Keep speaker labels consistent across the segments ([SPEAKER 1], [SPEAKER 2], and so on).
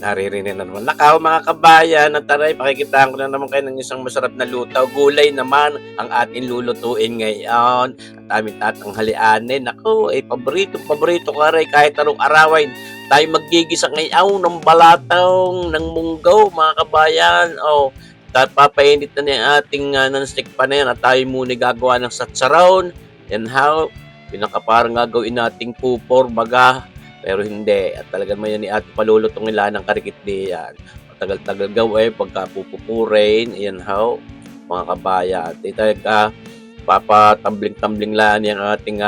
[SPEAKER 1] Naririnig na naman. Nakaw mga kabayan at taray pakikitaan ko na naman kayo ng isang masarap na luto. Gulay naman ang ating lulutuin ngayon. At aming tatanghalianin. Naku, paborito ko rin kahit anong arawin. Tayo magigisa ngayon ng balatong ng munggaw mga kabayan. O, papainit na yung ating non-stick pa na yan at tayo muna gagawa ng satsaron. Yan how, pinakaparang gagawin nating pupor baga. Pero hindi, at talagang may ni ate palulutong nila ng karikit diyan. Matagal-tagal gawin, pagka pupupurin, ayan how, mga kabaya. At talaga, papatambling-tambling lang yung ating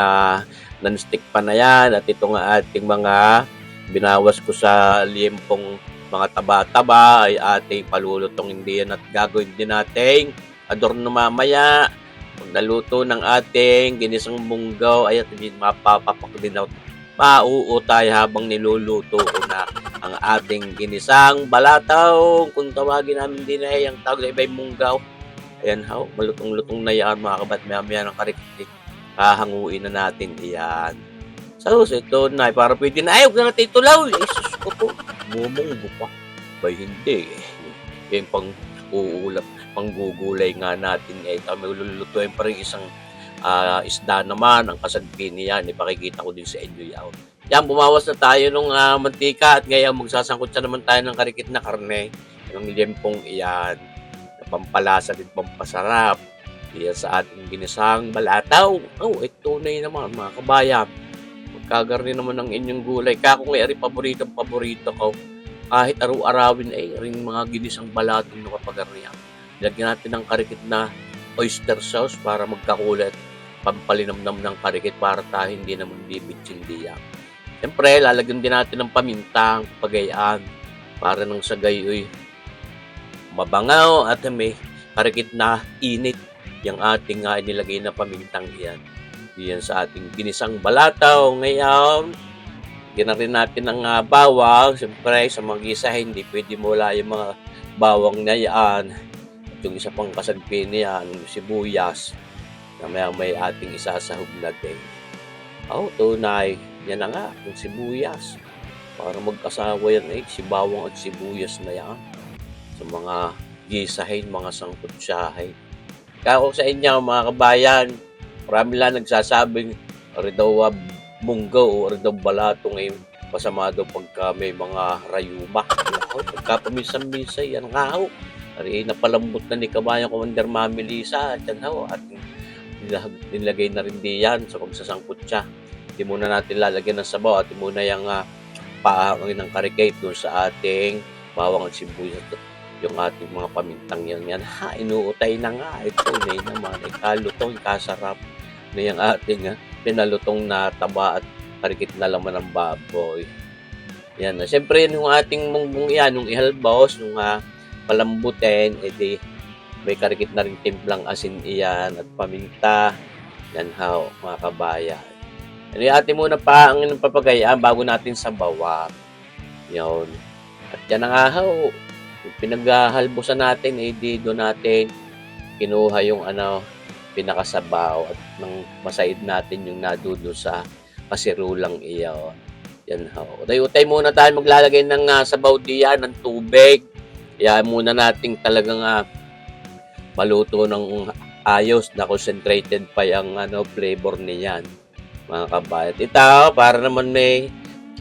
[SPEAKER 1] non-stick pa na yan. At ito nga ating mga binawas ko sa liempong mga taba-taba ay ating palulutong din at gagawin din nating adorno mamaya. Pag naluto ng ating ginisang munggaw, ay at mapapapak din ako mauutay habang niluluto ko na ang ating ginisang balataw. Kung tawagin namin din ay ang tawag na iba'y munggaw. Ayan how, malutong-lutong na yan mga kabat. Maya ng karikit, hahanguin na natin iyan. So, ito na, para pwede na. Ay, huwag na natin itulaw. Ay, sus ko po. Mumunggo pa. Bay, hindi. Yung pang-uulap, panggugulay nga natin. Kami lulutuin pa rin isang isda naman, ang kasagpi niyan, ipakikita ko din sa inyo yan. Yan, bumawas na tayo ng mantika at ngayon magsasangkot sa naman tayo ng karikit na karne. Yung liempong iyan, na pampalasa din pampasarap. Iyan sa ating ginisang balataw. Oh, ito na yun naman mga kabayan. Magkagarni naman ng inyong gulay. Kaya kung ay paborito ko, kahit araw-arawin ay rin mga ginisang balatong na kapagarnihan. Lagyan natin ng karikit na oyster sauce para magkakulat, pampalinamnam ng karikit para tayo hindi naman bibitsin diyan. Siyempre, lalagyan din natin ng pamintang, pagayaan, para nang sagay mabangaw at may karikit na init yung ating inilagay na pamintang iyan. Diyan sa ating ginisang balataw. Ngayon, ginarin natin ng bawang. Siyempre, sa mag-isa, hindi pwede mula yung mga bawang na yan. Yung isa pang kasagpi niya, sibuyas, na may ating isasahog na din. Oh, tunay. Yan na nga, yung sibuyas. Para magkasawa yan si bawang at sibuyas na yan. Sa mga gisahin, mga sangkutsahin. Kaya sa inyo, mga kabayan, marami lang nagsasabing, rin daw munggaw, rin daw balatong masama daw pagka may mga rayuma. Pagka paminsan-minsan, yan nga ho. Ari napalambot na ni Kabayan Commander Mami Lisa at yan ho, at nilagay na rin diyan sa pagsasangkot siya. Hindi muna natin lalagyan ng sabaw at muna yung paahangin ng karikate doon sa ating bawang at sibuyas at yung ating mga pamintang yan. Ha, inuutay na nga. Ito na naman. Kalutong, kasarap na yung ating pinalutong na taba at karikate na laman ng baboy. Yan. Siyempre, yung ating munggong yan, yung ihalbos, yung palambutin, edi may karikit na rin timplang asin iyan at paminta. Yan how, mga kabayan. Ano atin muna pa ang papagayaan bago natin sabawan. Yun. At yan nga how, yung pinaghalbusan natin, edi doon natin kinuha yung pinakasabaw at nang masaid natin yung nadudo sa kasirulang iyon. Yan how. Utay-utay muna tayo maglalagay ng sabaw diyan, ng tubig. Kaya muna nating talagang maluto ng ayos na concentrated pa yung flavor niyan, mga kabayan. Ito, para naman may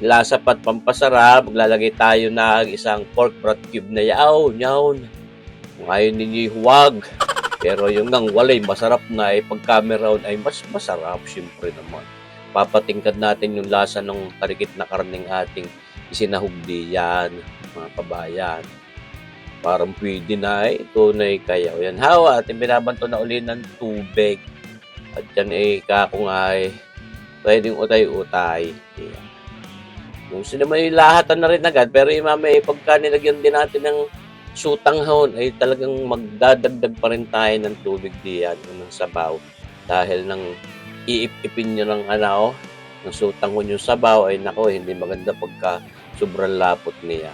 [SPEAKER 1] lasa pat pampasarap, maglalagay tayo ng isang pork broth cube na yaon. Kung ayaw ninyo huwag, pero yung nang walay masarap na pag-camera ay mas masarap, siyempre naman. Papatingkad natin yung lasa ng karikit na karning ating isinahog diyan, mga kabayan. Parang pwede na tunay kayo. Yan hawa, ating binabanto na uli ng tubig. At yan kakung pwedeng utay-utay. Yan. Kung sinamay lahatan na rin agad, pero mamaya pagka nilagyan din natin ng sutanghon, ay talagang magdadagdag pa rin tayo ng tubig diyan, ng sabaw. Dahil nang iipipin nyo ng ng sutanghon yung sabaw, ay nako, hindi maganda pagka sobrang lapot niya.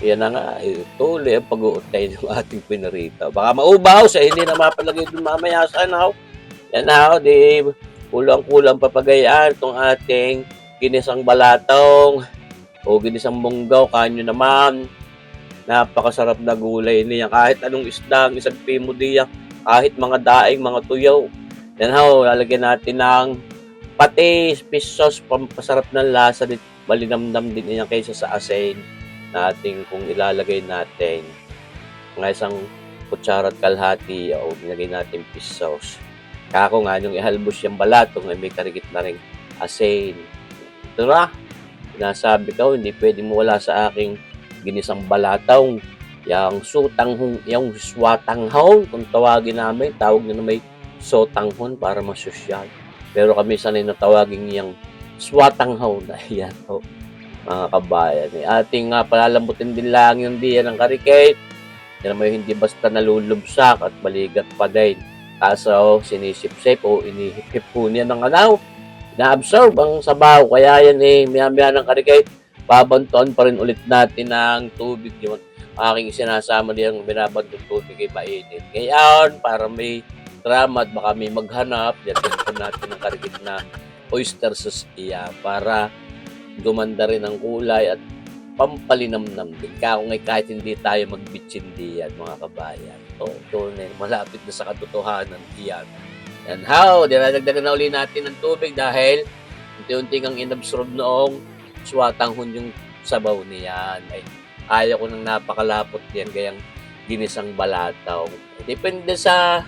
[SPEAKER 1] Yan na nga, tuloy ang pag-uutay ng ating pinarito. Baka maubaw sa hindi na mapalagay doon mamaya sa Yan na, kulang-kulang papagayaan itong ating ginisang balatong o ginisang munggaw, kanyo naman. Napakasarap na gulay niya. Kahit anong isda, ang isang pimo diya, kahit mga daing, mga tuyaw. Yan ho, lalagyan natin ng patis, fish sauce, pampasarap ng lasa din. Malinamnam din niya kaysa sa asin natin kung ilalagay natin. Mga isang kutsara at kalahati o nilagay natin fish sauce. Kako nga nung ihalbos yung balatong ay may karigit na rin asin. Ito na, sinasabi ko, hindi pwedeng mawala sa aking ginisang balataw. Yang sutanghon, yung swatanghon, kung tawagin namin, tawag na may sotanghon para masosyal. Pero kami sanay na tawagin yung swatanghon. Ayan o, mga kabayan. Ating palalambutin din lang yung diyan ng karikate. Yan naman hindi basta nalulubsak at baligat pa din. Kaso sinisip-sip o inihip po niya ng na-absorb ang sabaw. Kaya yan maya-maya ng karikate, babantuan pa rin ulit natin ng tubig yun. Aking sinasama diyang binabantong tubig ay mainit. Ngayon, para may drama at baka may maghanap, yatin po natin ng karikate na oyster sauce iya para gumanda rin ang kulay at pampalinamnam din. Kahit hindi tayo magbitsindi yan, mga kabayan. Ito na malapit na sa katotohanan iyan. And how, dinadagdagan na uli natin ng tubig dahil unti-unti kang inabsorb noong swatanghon yung sabaw niyan. Ay, ayaw ko nang napakalapot yan, gayang ginisang balataw. Depende sa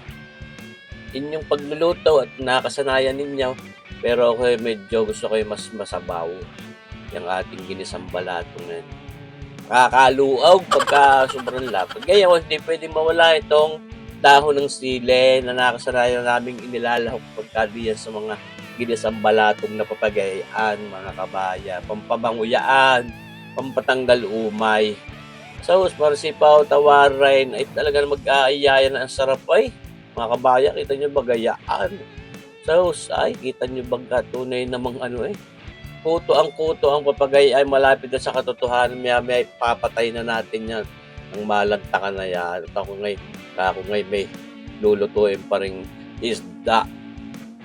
[SPEAKER 1] inyong pagluluto at nakasanayan ninyo. Pero ako medyo gusto ko mas masabaw yung ating ginisang balatong yan. Kakaluog pagka sobrang lapot. Ngayon, hindi pwedeng mawala itong dahon ng sili na nakasanayan naming inilalahok pagka diyan sa mga ginisang balatong na papagayaan, mga kabaya. Pampabanguyaan, pampatanggal umay. So, marsipaw, tawarin, ay talaga mag-aayayan na ang sarap ay. Mga kabaya, kita nyo bagayaan. So, ay, kita nyo baga tunay namang kuto ang papagay ay malapit na sa katotohanan. Maya papatay na natin yan. Ang malagtakan na yan. At ako ngay may lulutuin pa rin isda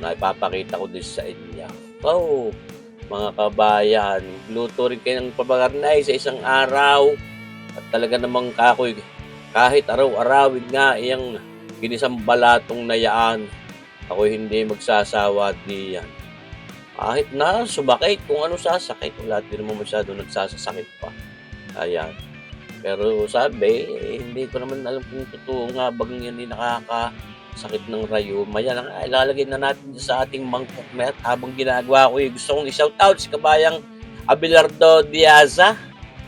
[SPEAKER 1] na ipapakita ko din sa inyo. So, mga kabayan, luto rin kayo ng pabagarnay sa isang araw. At talaga namang kakoy, kahit araw-arawin nga iyang ginisang balatong na yaan, ako hindi magsasawa diyan. Kahit na subakit kung ano sasakit, wala din naman masyado nagsasakit pa. Ayan. Pero sabi, hindi ko naman alam kung totoo nga bagang yan nakakasakit ng rayuma. Yan ang ilalagay na natin sa ating mangkok na at habang ginagawa ko, gusto kong i-shoutout si kabayang Abelardo Diaza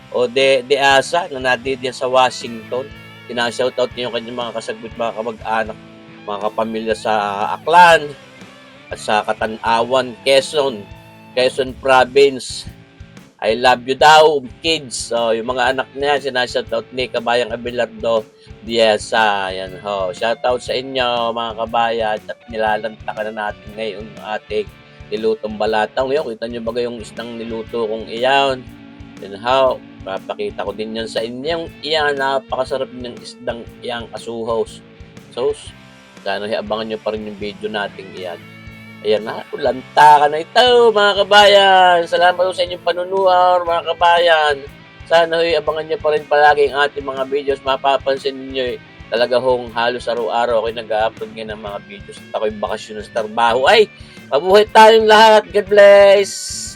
[SPEAKER 1] o Deasa na nadidiyan sa Washington. Pinashoutout niyo yung kanyang mga kasagwit, mga kamag-anak, mga kapamilya sa Aklan, at sa Katanawan, Quezon Province. I love you daw, kids. So, yung mga anak niya, sinashoutout ni Kabayang Abelardo Diasa. Yan ho. Shoutout sa inyo, mga kabayan. At nilalantakan na natin ngayon ang ating nilutong balataw. Ngayon, kita nyo ba yung isdang niluto kong iyan? Yan ho. Papakita ko din yan sa inyong iyan. Napakasarap ng isdang iyang asuhos. So, sana abangan nyo pa rin yung video natin iyan. Ayan na, lantakan na ito, mga kabayan. Salamat po sa inyong panunuhan, mga kabayan. Sana abangan nyo pa rin palagi ang ating mga videos. Mapapansin niyo talaga hong halos araw-araw ako'y nag-upload ngayon ng mga videos. At ako'y bakasyon sa trabaho. Ay, mabuhay tayong lahat. God bless!